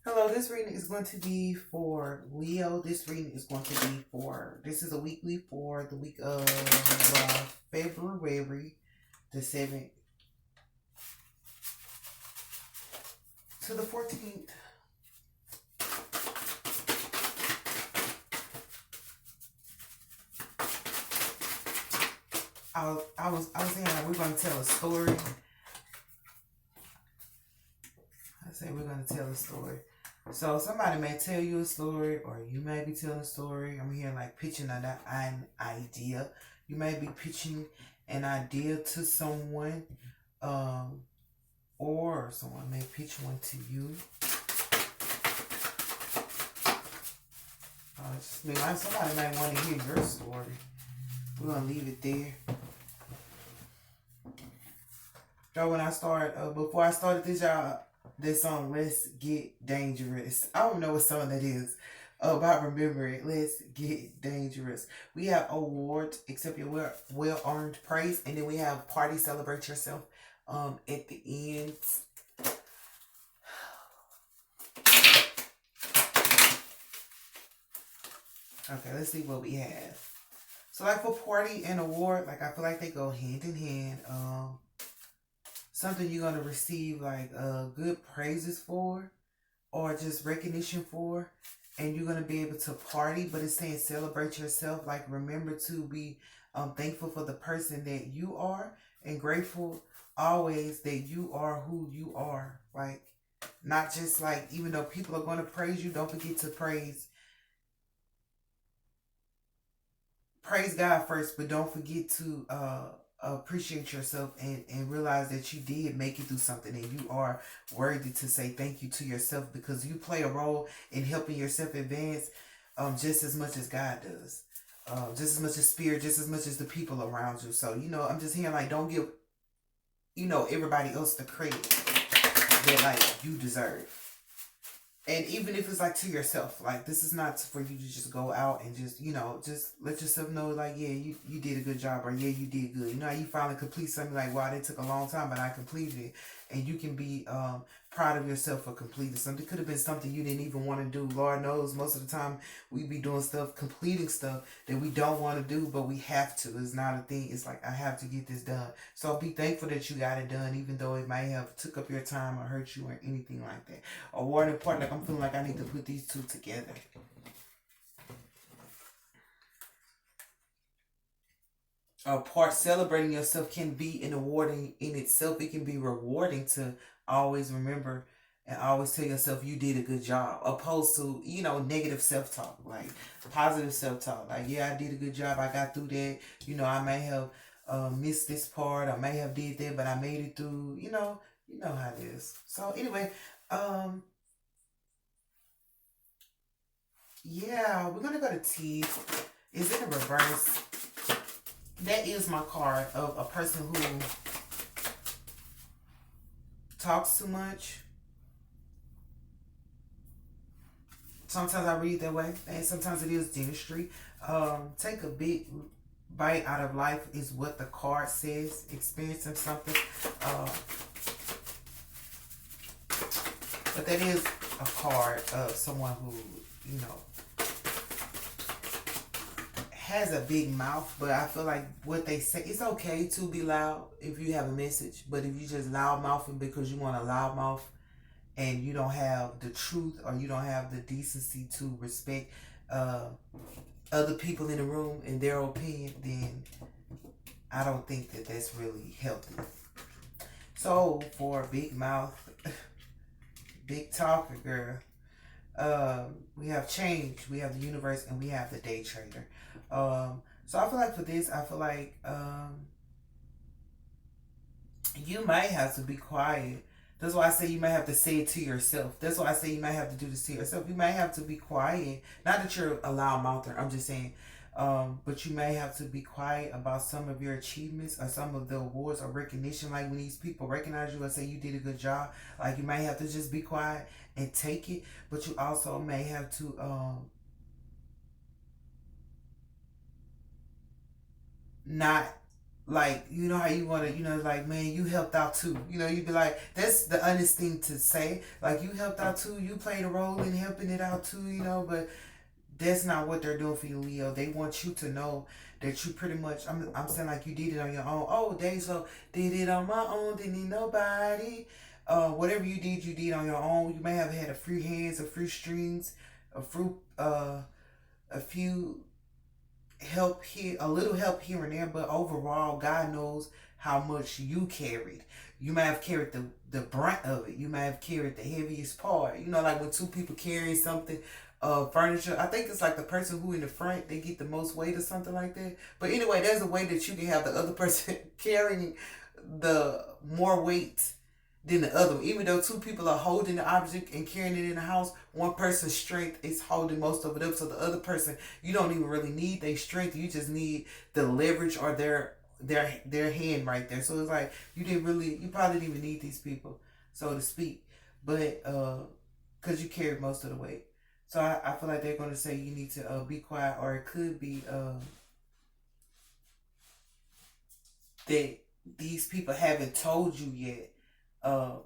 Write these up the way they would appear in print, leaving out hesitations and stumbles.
Hello, this reading is going to be for Leo. This reading is going to be this is a weekly for the week of February the 7th to the 14th. I was saying like we're going to tell a story. I say we're going to tell a story. So somebody may tell you a story, or you may be telling a story. I'm here like pitching an idea. You may be pitching an idea to someone, or someone may pitch one to you. Somebody might want to hear your story. We're gonna leave it there. So when I start, before I started this song, Let's Get Dangerous. I don't know what song that is. About remembering, let's get dangerous. We have awards, accept your well-earned praise, and then we have party, celebrate yourself. At the end. Okay, let's see what we have. So like for party and award, like I feel like they go hand in hand. Something you're gonna receive like good praises for, or just recognition for, and you're gonna be able to party. But it's saying celebrate yourself. Like remember to be thankful for the person that you are, and grateful always that you are who you are. Like not just like, even though people are gonna praise you, don't forget to praise God first, but don't forget to appreciate yourself and realize that you did make it through something, and you are worthy to say thank you to yourself, because you play a role in helping yourself advance just as much as God does. Just as much as spirit, just as much as the people around you. So, I'm just hearing like, don't give, everybody else the credit that like you deserve. And even if it's like to yourself, like this is not for you to just go out and just just let yourself know like, yeah, you did a good job, or yeah, you did good. How you finally complete something, like, wow, it took a long time but I completed it. And you can be proud of yourself for completing something. It could have been something you didn't even want to do. Lord knows most of the time we be doing stuff, completing stuff that we don't want to do, but we have to. It's not a thing. It's like, I have to get this done. So be thankful that you got it done, even though it might have took up your time or hurt you or anything like that. A warning part, like I'm feeling like I need to put these two together. Part celebrating yourself can be an awarding in itself. It can be rewarding to always remember and always tell yourself you did a good job, opposed to negative self-talk. Like positive self-talk, like, yeah, I did a good job, I got through that. I may have missed this part, I may have did that, but I made it through. You know how it is. So anyway, um yeah, we're gonna go to T. Is it in reverse? That is my card of a person who talks too much. Sometimes I read that way, and sometimes it is dentistry. Take a big bite out of life is what the card says. Experiencing something, but that is a card of someone who you know has a big mouth. But I feel like what they say, it's okay to be loud if you have a message, but if you just loud mouthing because you want a loud mouth, and you don't have the truth, or you don't have the decency to respect uh, other people in the room and their opinion, then I don't think that that's really healthy. So for big mouth, big talker girl, we have change, we have the universe, and we have the day trader. So I feel like for this, I feel like you might have to be quiet. That's why I say you might have to say it to yourself. That's why I say you might have to do this to yourself. You might have to be quiet. Not that you're a loud mouther. I'm just saying. But you may have to be quiet about some of your achievements, or some of the awards or recognition. Like when these people recognize you and say you did a good job, like you may have to just be quiet and take it. But you also may have to not like, you know how you want to, like, man, you helped out too. You'd be like, that's the honest thing to say. Like, you helped out too. You played a role in helping it out too, but that's not what they're doing for you, Leo. They want you to know that you pretty much, I'm saying like you did it on your own. Oh, they so did it on my own, didn't need nobody. Whatever you did on your own. You may have had a few hands, a few strings, a few help here, a little help here and there, but overall, God knows how much you carried. You might have carried the brunt of it. You might have carried the heaviest part. Like when two people carry something, furniture. I think it's like the person who in the front, they get the most weight or something like that. But anyway, there's a way that you can have the other person carrying the more weight than the other. Even though two people are holding the object and carrying it in the house, one person's strength is holding most of it up. So the other person, you don't even really need their strength. You just need the leverage or their hand right there. So it's like you probably didn't even need these people, so to speak. But because you carried most of the weight. So I feel like they're going to say you need to be quiet, or it could be that these people haven't told you yet.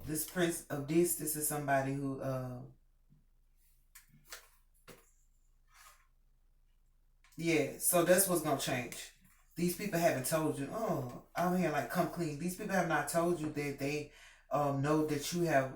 This prince of this is somebody who yeah, so that's what's gonna change. These people haven't told you, oh, I'm here like come clean. These people have not told you that they know that you have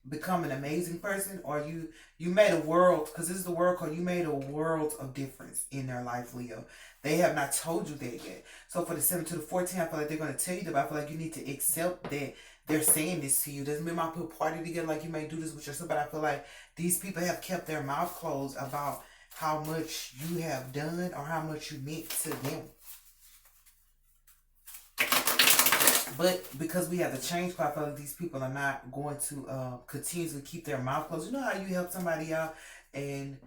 become an amazing person, or you made a world, because this is the world card, you made a world of difference in their life, Leo. They have not told you that yet. So for the 7 to the 14, I feel like they're going to tell you that, but I feel like you need to accept that they're saying this to you. Doesn't mean I put a party together like you may do this with yourself, but I feel like these people have kept their mouth closed about how much you have done or how much you meant to them. But because we have the change card, I feel like these people are not going to continue to keep their mouth closed. You know how you help somebody out and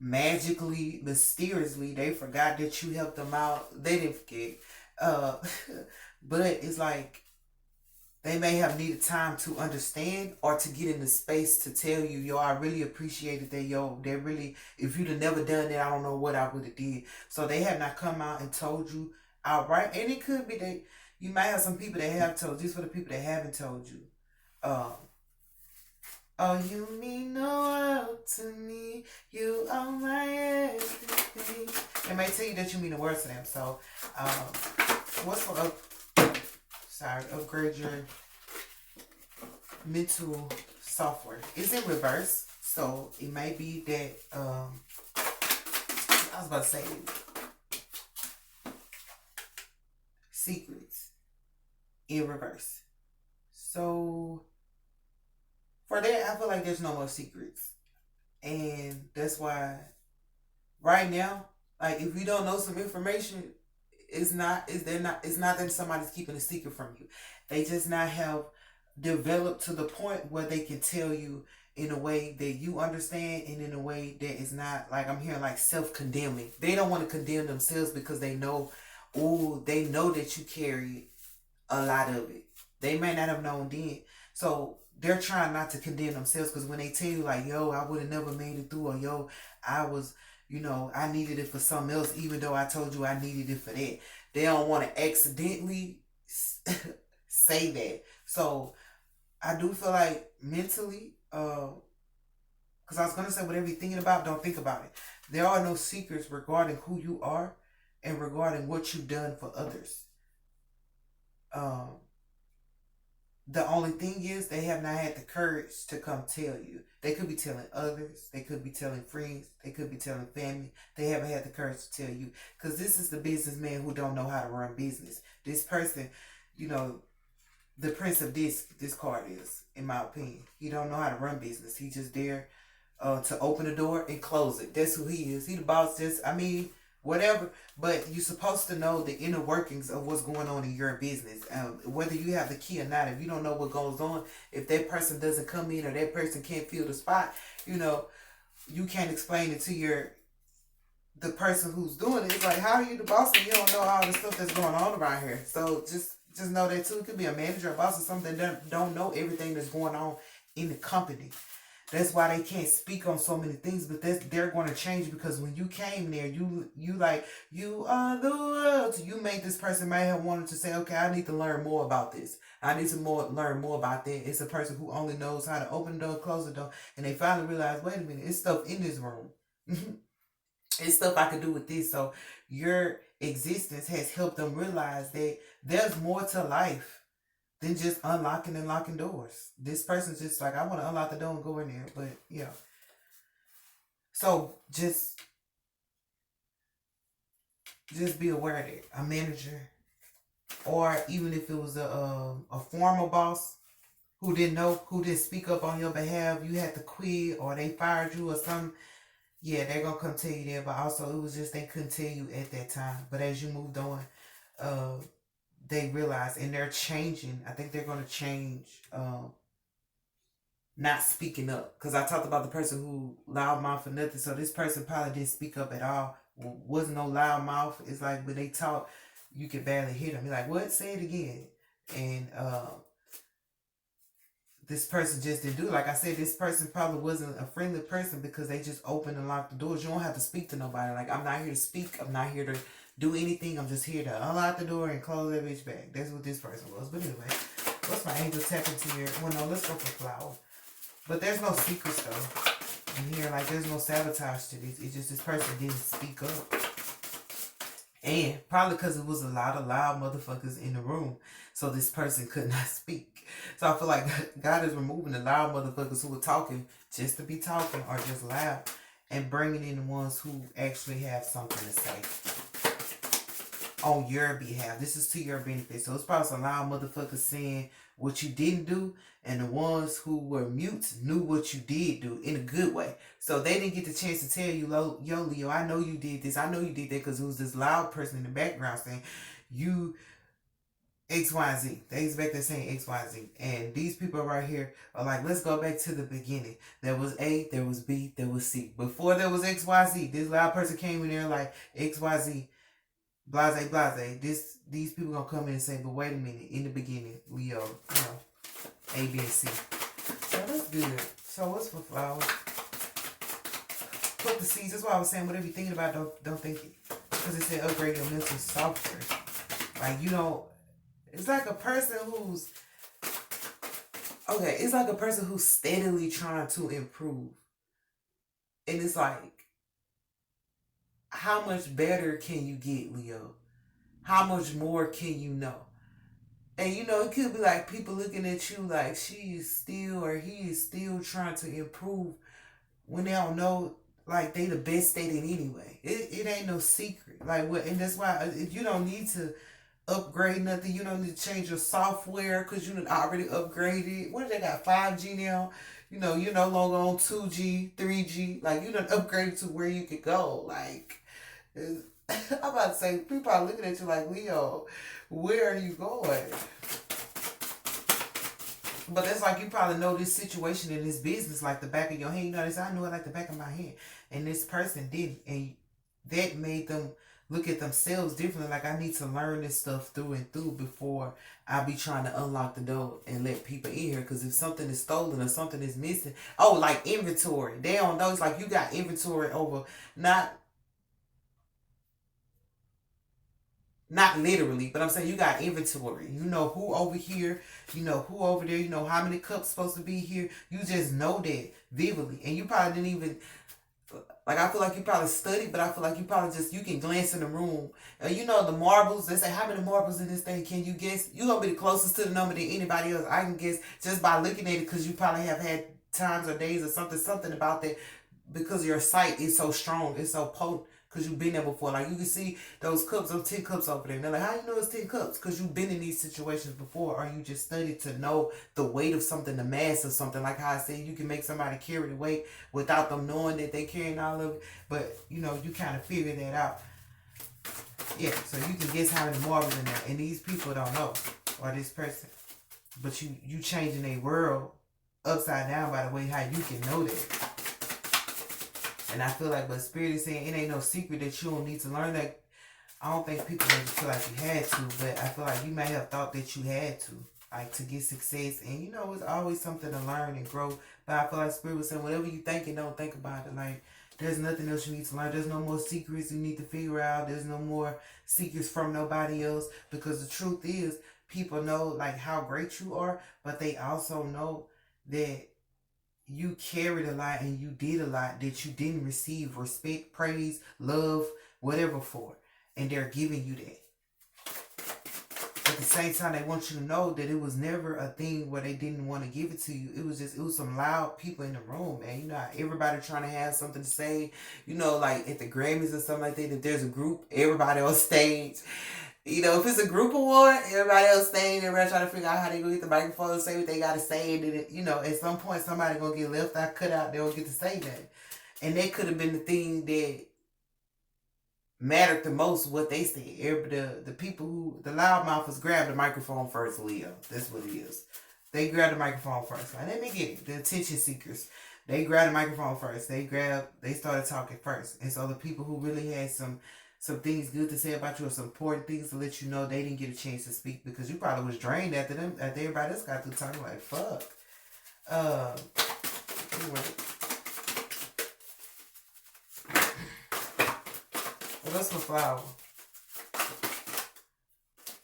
magically, mysteriously, they forgot that you helped them out. They didn't forget. Uh, but it's like they may have needed time to understand or to get in the space to tell you, yo, I really appreciated that, yo, they really, if you'd have never done that, I don't know what I would have did. So they have not come out and told you outright. And it could be that you might have some people that have told you. These for the people that haven't told you. Oh, you mean the world to me. You are my everything. They may tell you that you mean the world to them. So, what's for upgrade your mental software? It's in reverse. So, it may be that, I was about to say, secrets in reverse. So for that, I feel like there's no more secrets. And that's why right now, like if you don't know some information, it's not that somebody's keeping a secret from you. They just not have developed to the point where they can tell you in a way that you understand and in a way that is not like I'm hearing like self-condemning. They don't want to condemn themselves because they know, they know that you carry a lot of it. They may not have known then. So they're trying not to condemn themselves, because when they tell you like, yo, I would have never made it through, or yo, I was, I needed it for something else, even though I told you I needed it for that. They don't want to accidentally say that. So I do feel like mentally, because I was going to say whatever you're thinking about, don't think about it. There are no secrets regarding who you are and regarding what you've done for others. The only thing is they have not had the courage to come tell you. They could be telling others. They could be telling friends. They could be telling family. They haven't had the courage to tell you. Because this is the businessman who don't know how to run business. This person, the prince of this card is, in my opinion. He don't know how to run business. He just there to open the door and close it. That's who he is. He the boss. Whatever, but you're supposed to know the inner workings of what's going on in your business. Whether you have the key or not, if you don't know what goes on, if that person doesn't come in or that person can't fill the spot, you can't explain it to the person who's doing it. It's like, how are you the boss and you don't know all the stuff that's going on around here? So just know that too. It could be a manager or boss or something that don't know everything that's going on in the company. That's why they can't speak on so many things, but they're going to change because when you came there, you like you are the world. You made this person may have wanted to say, okay, I need to learn more about this. I need to learn more about that. It's a person who only knows how to open the door, close the door, and they finally realize, wait a minute, it's stuff in this room. It's stuff I could do with this. So your existence has helped them realize that there's more to life than just unlocking and locking doors. This person's just like, I want to unlock the door and go in there. But yeah. So just be aware that a manager, or even if it was a former boss who didn't speak up on your behalf, you had to quit or they fired you or something, yeah, they're gonna come tell you that. But also it was just they couldn't tell you at that time. But as you moved on, uh they realized, and they're changing. I think they're gonna change not speaking up, because I talked about the person who loud mouth for nothing. So this person probably didn't speak up at all. Wasn't no loud mouth. It's like when they talk, you can barely hear them. You're like, what? Say it again. And this person just didn't do it. Like I said, this person probably wasn't a friendly person because they just opened and locked the doors. You don't have to speak to nobody. Like, I'm not here to speak. I'm not here to do anything. I'm just here to unlock the door and close that bitch back. That's what this person was. But anyway, what's my angel tap into your... Well, no, let's go for flower. But there's no secrets, though. In here, like, there's no sabotage to this. It's just this person didn't speak up. And probably because it was a lot of loud motherfuckers in the room. So this person could not speak. So I feel like God is removing the loud motherfuckers who were talking just to be talking or just loud, and bringing in the ones who actually have something to say on your behalf. This is to your benefit. So it's probably some loud motherfuckers saying what you didn't do, and the ones who were mutes knew what you did do in a good way. So they didn't get the chance to tell you, yo, Leo, I know you did this. I know you did that, because it was this loud person in the background saying, you XYZ. They expect they're saying XYZ. And these people right here are like, let's go back to the beginning. There was A, there was B, there was C. Before there was XYZ, this loud person came in there like XYZ, blase, blase. These people gonna come in and say, but wait a minute, in the beginning, Leo, you know, A, B, and C. So that's good. So what's for flowers? Put the seeds. That's why I was saying, whatever you're thinking about, don't think it. Because it said upgrade your mental software. Like, you know, it's like a person who's, okay, it's like a person who's steadily trying to improve. And it's like, how much better can you get, Leo? How much more can you know? And you know, it could be like people looking at you like she is still or he is still trying to improve when they don't know, like, they the best at it anyway. It ain't no secret. Like, what? And that's why you don't need to upgrade nothing. You don't need to change your software because you already upgraded. What do they got? 5G now? You know, you're no longer on 2G, 3G. Like, you done upgraded to where you could go. Like, I'm about to say, people are looking at you like, Leo, where are you going? But that's like, you probably know this situation in this business like the back of your hand. You know this, I know it like the back of my hand. And this person didn't. And that made them look at themselves differently. Like, I need to learn this stuff through and through before I be trying to unlock the door and let people in here. Because if something is stolen or something is missing, oh, like inventory. They don't know. It's like you got inventory over, not literally, but I'm saying you got inventory. You know who over here, you know who over there, you know how many cups supposed to be here. You just know that vividly. And you probably didn't even, like, I feel like you probably studied, but I feel like you probably just, you can glance in the room. You know the marbles, they say, how many marbles in this thing can you guess? You're going to be the closest to the number than anybody else. I can guess just by looking at it, because you probably have had times or days or something about that, because your sight is so strong, it's so potent. Because you've been there before. Like, you can see those cups, those 10 cups over there. And they're like, how you know it's 10 cups? Because you've been in these situations before. Or you just studied to know the weight of something, the mass of something. Like how I said, you can make somebody carry the weight without them knowing that they're carrying all of it. But, you know, you kind of figure that out. Yeah, so you can guess how many marbles in there. And these people don't know. Or this person. But you changing their world upside down by the way how you can know that. And I feel like, but Spirit is saying it ain't no secret that you don't need to learn that. I don't think people make you feel like you had to, but I feel like you may have thought that you had to. like to get success. And you know, it's always something to learn and grow. But I feel like Spirit was saying, whatever you think and don't think about it. Like, there's nothing else you need to learn. There's no more secrets you need to figure out. There's no more secrets from nobody else. Because the truth is, people know like how great you are, but they also know that you carried a lot and you did a lot that you didn't receive respect, praise, love, whatever for. And they're giving you that. At the same time, they want you to know that it was never a thing where they didn't want to give it to you. It was some loud people in the room, man. You know how everybody trying to have something to say. You know, like at the Grammys or something like that, if there's a group, everybody on stage. You know, if it's a group award, everybody else staying, everybody trying to figure out how they gonna get the microphone and say what they gotta say. And then, you know, at some point somebody gonna get left out, cut out, they don't get to say that. And that could have been the thing that mattered the most, what they said. The people who, the loudmouthers grabbed the microphone first, Leo. That's what it is. They grabbed the microphone first. Like, let me get it. The attention seekers. They grabbed the microphone first. They started talking first. And so the people who really had some things good to say about you or some important things to let you know, they didn't get a chance to speak because you probably was drained after them, after everybody else got through talking. Like, fuck. Anyway. Well, that's for flower.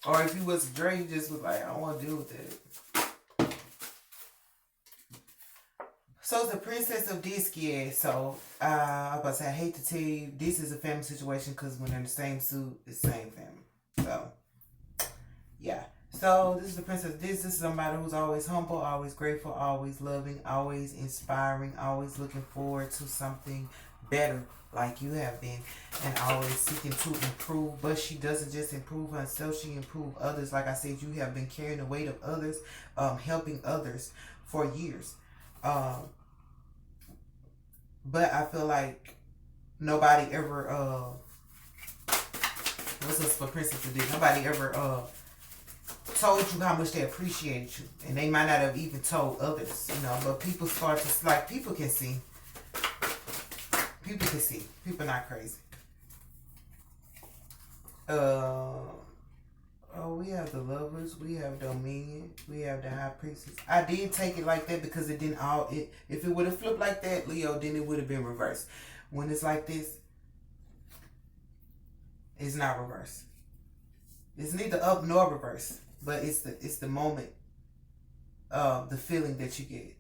Or if you was drained, you just was like, I don't want to deal with that. So it's the Princess of Disky. So I was about to say, I hate to tell you, this is a family situation because when they're in the same suit, it's the same family. So yeah. So this is the Princess. This is somebody who's always humble, always grateful, always loving, always inspiring, always looking forward to something better, like you have been, and always seeking to improve. But she doesn't just improve herself; she improves others. Like I said, you have been carrying the weight of others, helping others for years. But I feel like nobody ever what's this for Princess today? Nobody ever told you how much they appreciate you, and they might not have even told others, you know. But people start to, like, people can see. People can see. People not crazy. Oh, we have the Lovers, we have Dominion, we have the High Priestess. I did take it like that because it didn't all it. If it would have flipped like that, Leo, then it would have been reversed. When it's like this, it's not reversed. It's neither up nor reverse, but it's the moment, the feeling that you get.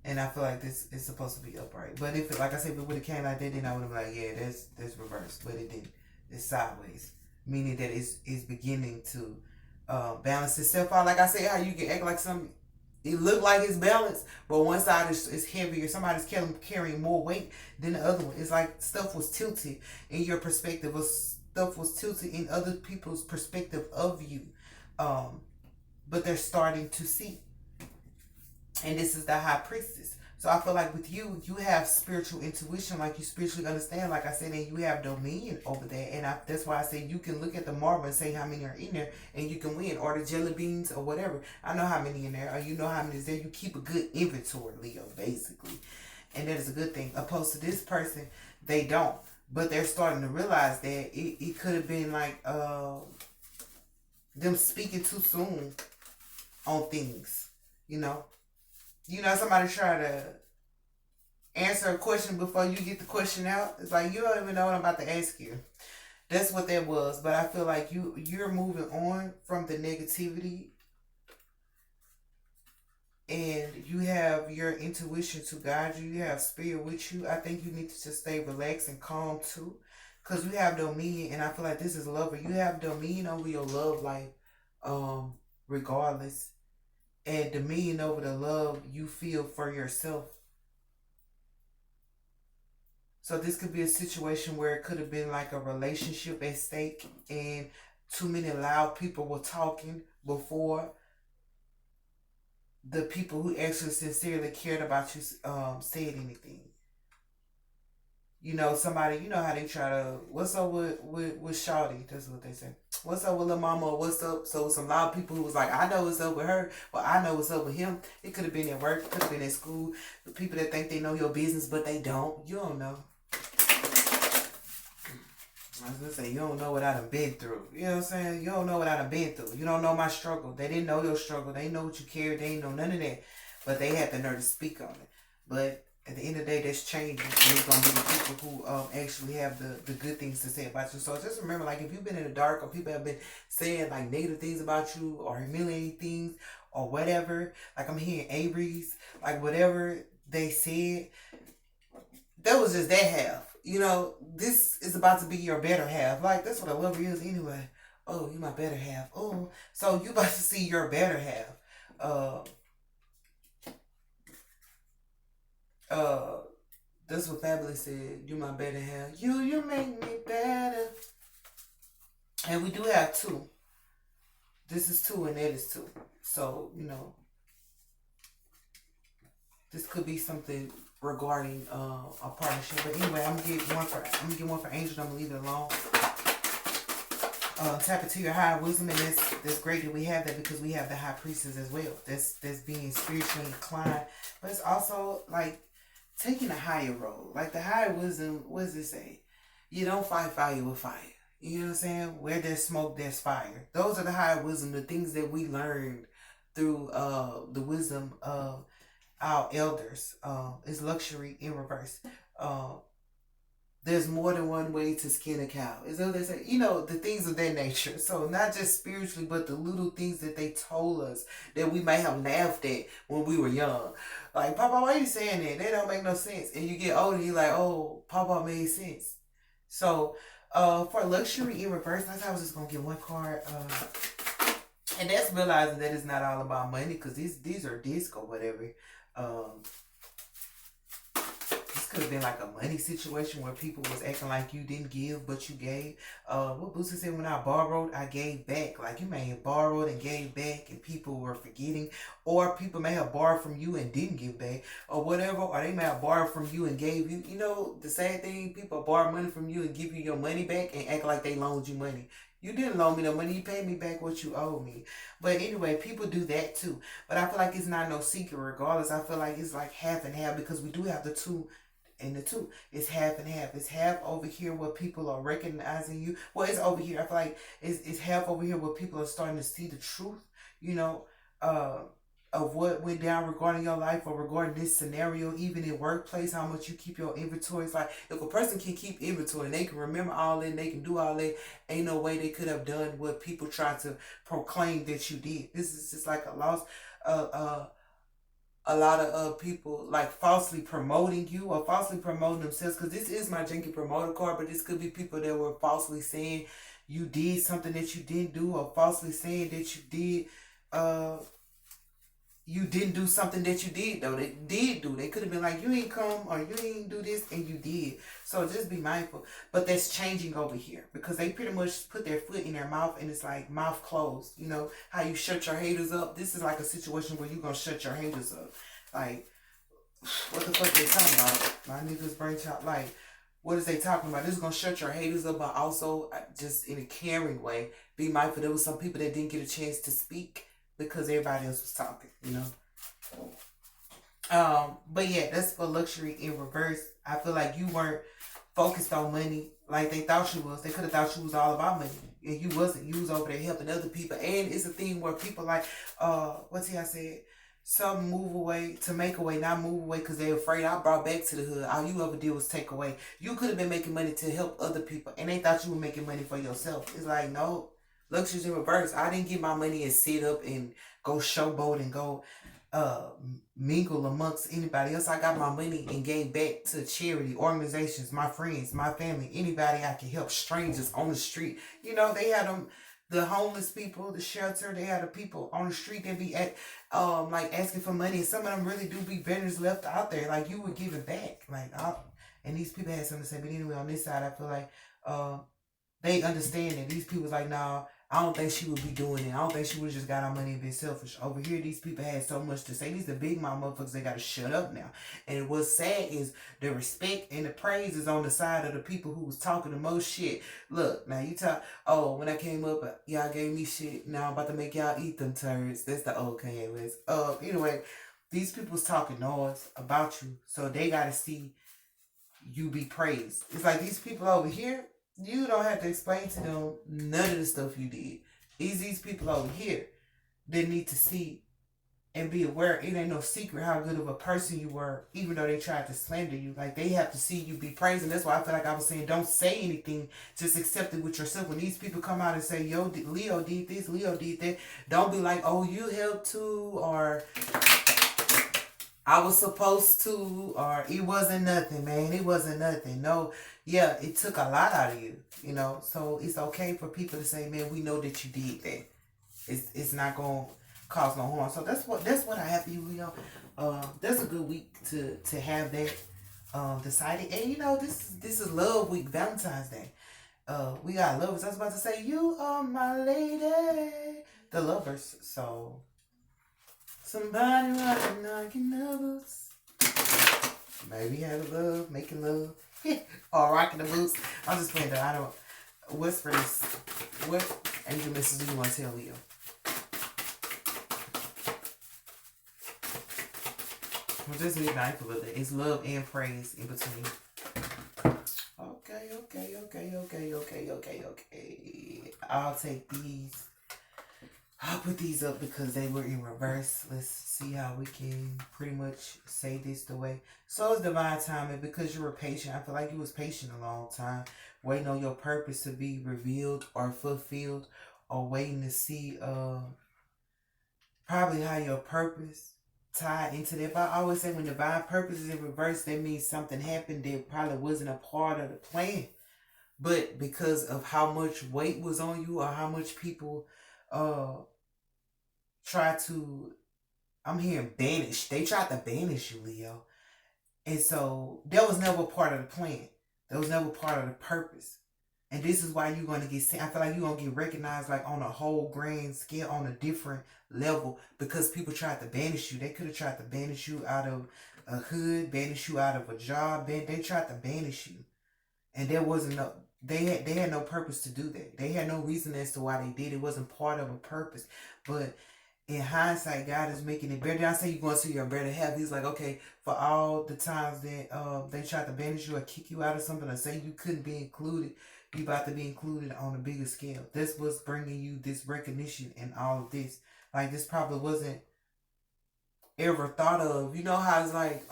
And I feel like this is supposed to be upright. But if it, like I said, if it would have came like that, then I would have been like, yeah, that's reversed. But it didn't. It's sideways, meaning that it's beginning to balance itself out. Like I said, how you can act like something, it look like it's balanced, but one side is heavier. Somebody's carrying more weight than the other one. It's like stuff was tilted in your perspective, or stuff was tilted in other people's perspective of you. But they're starting to see. And this is the High Priestess. So I feel like with you, you have spiritual intuition, like you spiritually understand, like I said, and you have dominion over that. And that's why I say you can look at the marble and say how many are in there, and you can win. Or the jelly beans or whatever. I know how many in there, or you know how many is there. You keep a good inventory, Leo, basically. And that is a good thing. Opposed to this person, they don't. But they're starting to realize that it could have been like them speaking too soon on things, you know. You know, somebody try to answer a question before you get the question out. It's like, you don't even know what I'm about to ask you. That's what that was. But I feel like you're moving on from the negativity. And you have your intuition to guide you. You have spirit with you. I think you need to just stay relaxed and calm too. Because you have dominion. And I feel like this is love. You have dominion over your love life. Regardless. And dominion over the love you feel for yourself. So this could be a situation where it could have been like a relationship at stake and too many loud people were talking before the people who actually sincerely cared about you said anything. You know, somebody, you know how they try to, what's up with Shawty? That's what they say. What's up with Lil Mama? What's up? So some loud people who was like, I know what's up with her, but I know what's up with him. It could have been at work, it could have been at school. The people that think they know your business, but they don't. You don't know. I was gonna say, you don't know what I done been through. You know what I'm saying? You don't know what I done been through. You don't know my struggle. They didn't know your struggle. They didn't know what you carried. They didn't know none of that. But they had the nerve to speak on it. But at the end of the day, that's changing. There's gonna be the people who actually have the good things to say about you. So just remember, like, if you've been in the dark or people have been saying like negative things about you or humiliating things or whatever, like I'm hearing Aries, like whatever they said, that was just that half. You know, this is about to be your better half. Like, that's what a lover is anyway. Oh, you my better half. Oh, so you about to see your better half. Uh, uh, that's what Fabulous said. You my better half. You make me better. And we do have two. This is two and that is two. So, you know, this could be something regarding a partnership. But anyway, I'm gonna get one for Angel. I'm gonna leave it alone. Tap into your high wisdom, and that's great that we have that because we have the high priestess as well. That's being spiritually inclined, but it's also like taking a higher role. Like the high wisdom, what does it say? You don't fight fire with fire. You know what I'm saying? Where there's smoke, there's fire. Those are the high wisdom, the things that we learned through the wisdom of our elders. Is luxury in reverse. There's more than one way to skin a cow. Is that what they say? You know, the things of that nature. So not just spiritually, but the little things that they told us that we may have laughed at when we were young. Like, Papa, why are you saying that? They don't make no sense. And you get older, you're like, oh, Papa made sense. So, for luxury in reverse, I was just gonna get one card. And that's realizing that it's not all about money, because these are disc or whatever. Um, could have been like a money situation where people was acting like you didn't give but you gave. What Boosie said, when I borrowed, I gave back. Like you may have borrowed and gave back and people were forgetting, or people may have borrowed from you and didn't give back, or whatever, or they may have borrowed from you and gave you. You know, the sad thing, people borrow money from you and give you your money back and act like they loaned you money. You didn't loan me no money. You paid me back what you owe me. But anyway, people do that too. But I feel like it's not no secret regardless. I feel like it's like half and half because we do have the two and the two. It's half and half. It's half over here where people are recognizing you. Well, it's over here. I feel like it's half over here where people are starting to see the truth, you know, of what went down regarding your life or regarding this scenario, even in workplace, how much you keep your inventory. It's like if a person can keep inventory and they can remember all that and they can do all that, ain't no way they could have done what people try to proclaim that you did. This is just like a loss. A lot of people like falsely promoting you or falsely promoting themselves, because this is my janky promoter card, but this could be people that were falsely saying you did something that you didn't do, or falsely saying that you didn't do something that you did though. They did do. They could have been like, you ain't come or you ain't do this, and you did. So just be mindful. But that's changing over here because they pretty much put their foot in their mouth and it's like mouth closed. You know how you shut your haters up? This is like a situation where you're gonna shut your haters up. Like, what the fuck they talking about? My niggas brain child. Like, what is they talking about? This is gonna shut your haters up, but also just in a caring way. Be mindful. There was some people that didn't get a chance to speak because everybody else was talking, you know. But yeah, that's for luxury in reverse. I feel like you weren't focused on money like they thought you was. They could have thought you was all about money, and you wasn't. You was over there helping other people, and it's a thing where people like, what's he? I said, some move away to make away, not move away because they're afraid. I brought back to the hood. All you ever did was take away. You could have been making money to help other people, and they thought you were making money for yourself. It's like, no, luxury's in reverse. I didn't get my money and sit up and go showboat and go mingle amongst anybody else. I got my money and gave back to charity organizations, my friends, my family, anybody I can help, strangers on the street. You know, they had them, the homeless people, the shelter. They had the people on the street that be at like asking for money, and some of them really do be vendors left out there. Like, you would give it back, like, and these people had something to say. But anyway, on this side, I feel like they understand that these people's like, nah, I don't think she would be doing it. I don't think she would have just got our money and been selfish. Over here, these people had so much to say. These are big mouth motherfuckers. They got to shut up now. And what's sad is the respect and the praise is on the side of the people who was talking the most shit. Look, now you talk, oh, when I came up, y'all gave me shit. Now I'm about to make y'all eat them turds. That's the old Kanye West. Anyway, these people's talking noise about you. So they got to see you be praised. It's like these people over here, You don't have to explain to them none of the stuff you did. It's these people over here that need to see and be aware it ain't no secret how good of a person you were, even though they tried to slander you. Like, they have to see you be praised. And that's why I feel like I was saying, don't say anything, just accept it with yourself. When these people come out and say, yo, Leo did this, Leo did that, don't be like, oh, you helped too, or I was supposed to, or it wasn't nothing, man. It wasn't nothing. No, yeah, it took a lot out of you, you know. So it's okay for people to say, man, we know that you did that. It's not gonna cause no harm. So that's what I have for you, Leo. That's a good week to have that decided. And you know, this is Love Week, Valentine's Day. We got lovers. I was about to say, you are my lady, the lovers. So somebody rocking knocking numbers. Maybe having love, making love, or rocking the boots. I'm just playing that. I don't. What's for this? What angel message do you want to tell Leo? Well, just be mindful of it. It's love and praise in between. Okay. I'll take these. I'll put these up because they were in reverse. Let's see how we can pretty much say this the way. So it's divine timing because you were patient. I feel like you was patient a long time, waiting on your purpose to be revealed or fulfilled, or waiting to see probably how your purpose tied into that. But I always say when divine purpose is in reverse, that means something happened that probably wasn't a part of the plan. But because of how much weight was on you, or how much people uh try to, I'm hearing banish. They tried to banish you, Leo. And so that was never part of the plan. That was never part of the purpose. And this is why you're going to get seen. I feel like you're going to get recognized like on a whole grand scale, on a different level, because people tried to banish you. They could have tried to banish you out of a hood, banish you out of a job. They tried to banish you. And there wasn't no, they had no purpose to do that. They had no reason as to why they did. It wasn't part of a purpose. But in hindsight, God is making it better. I say you're going to your better half. He's like, okay, for all the times that they tried to banish you or kick you out of something or say you couldn't be included, you about to be included on a bigger scale. This was bringing you this recognition and all of this. Like, this probably wasn't ever thought of. You know how it's like,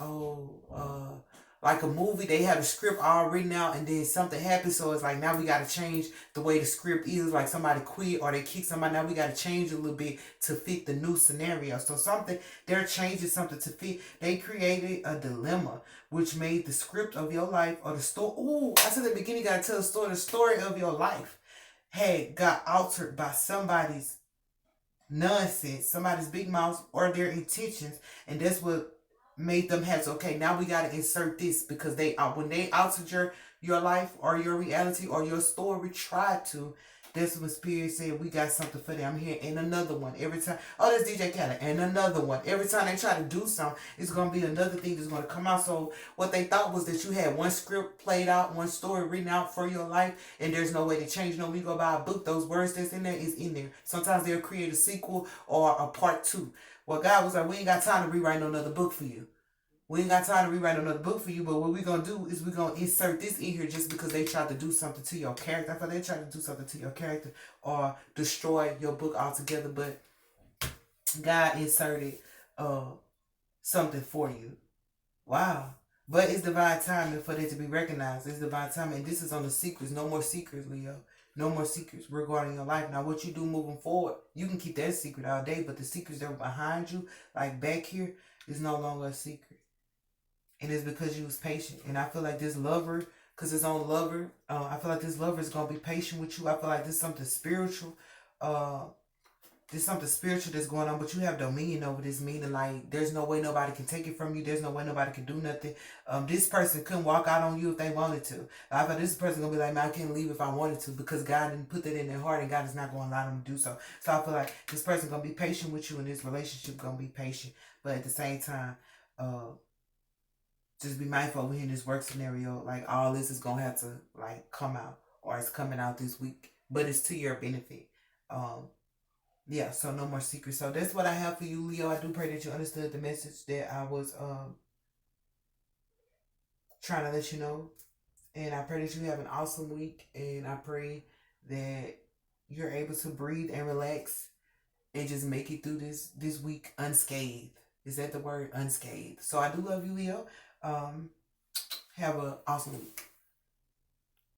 like a movie, they have a script all written out and then something happens, so it's like now we got to change the way the script is. Like somebody quit or they kick somebody, now we got to change a little bit to fit the new scenario. So something, they're changing something to fit. They created a dilemma which made the script of your life, or the story. Ooh, I said at the beginning, you got to tell the story. The story of your life had got altered by somebody's nonsense, somebody's big mouth, or their intentions, and that's what made them have to, okay, now we got to insert this, because they when they altered your life or your reality or your story, tried to, that's when Spirit said we got something for them here. And another one every time. Oh, that's DJ Khaled. And another one every time they try to do something, it's gonna be another thing that's gonna come out. So what they thought was that you had one script played out, one story written out for your life, and there's no way to change. No, we go buy a book, those words that's in there is in there. Sometimes they'll create a sequel or a part two. Well, God was like, we ain't got time to rewrite another book for you. We ain't got time to rewrite another book for you, but what we're going to do is we're going to insert this in here just because they tried to do something to your character. I thought they tried to do something to your character or destroy your book altogether, but God inserted something for you. Wow. But it's divine timing for that to be recognized. It's divine timing. And this is on the secrets. No more secrets, Leo. No more secrets regarding your life. Now, what you do moving forward, you can keep that secret all day, but the secrets that are behind you, like back here, is no longer a secret. And it's because you was patient. And I feel like this lover, because it's on lover, I feel like this lover is going to be patient with you. I feel like this is something spiritual. There's something spiritual that's going on, but you have dominion over this, meaning like there's no way nobody can take it from you. There's no way nobody can do nothing. This person couldn't walk out on you if they wanted to. I thought this person gonna be like, man, I can't leave if I wanted to, because God didn't put that in their heart, and God is not gonna allow them to do so. So I feel like this person gonna be patient with you, and this relationship gonna be patient, but at the same time, just be mindful when in this work scenario, like all this is gonna have to like come out, or it's coming out this week, but it's to your benefit. Yeah, so no more secrets. So that's what I have for you, Leo. I do pray that you understood the message that I was trying to let you know. And I pray that you have an awesome week. And I pray that you're able to breathe and relax and just make it through this week unscathed. Is that the word? Unscathed. So I do love you, Leo. Have an awesome week.